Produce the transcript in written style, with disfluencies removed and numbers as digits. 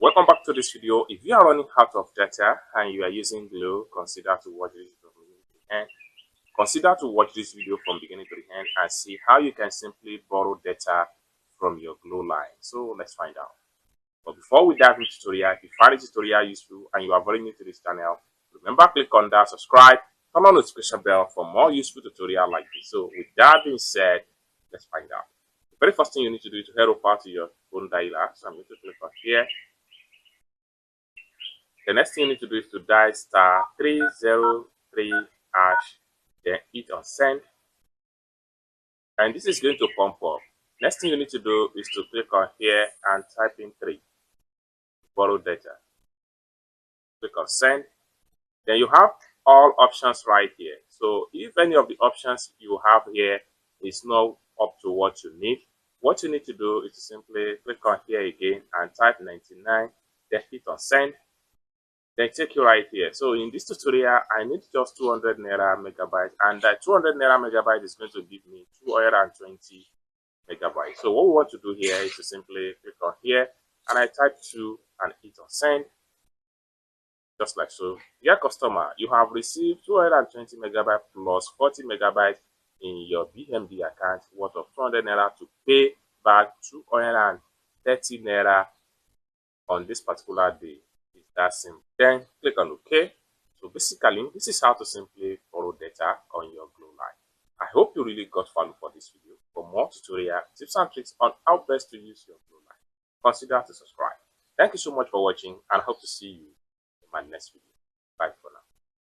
Welcome back to this video. If you are running out of data and you are using Glo, consider to watch this video from beginning to the end. Consider to watch this video from beginning to the end and see how you can simply borrow data from your Glo line. So let's find out. But before we dive into the tutorial, if you find the tutorial useful and you are very new to this channel, remember click on that subscribe, turn on the notification bell for more useful tutorial like this. So with that being said, let's find out. The very first thing you need to do is to head over to your phone dialer. So I'm going to click on here. The next thing you need to do is to dial *303#, then hit on send, and this is going to pump up. Next thing you need to do is to click on here and type in 3, borrow data. Click on send. Then you have all options right here. So if any of the options you have here is not up to what you need to do is to simply click on here again and type 99, then hit on send. Then take you right here. So in this tutorial, I need just 200 naira megabyte, and that 200 naira megabyte is going to give me 220 megabytes. So what we want to do here is to simply click on here, and I type 2 and hit on send, just like so. Dear customer, you have received 220 megabyte plus 40 megabytes in your BMD account worth of 200 naira to pay back 230 naira on this particular day. That simple. Then click on OK. So basically, this is how to simply borrow data on your Glo line. I hope you really got value for this video. For more tutorial tips and tricks on how best to use your Glo line, consider to subscribe. Thank you so much for watching, and I hope to see you in my next video.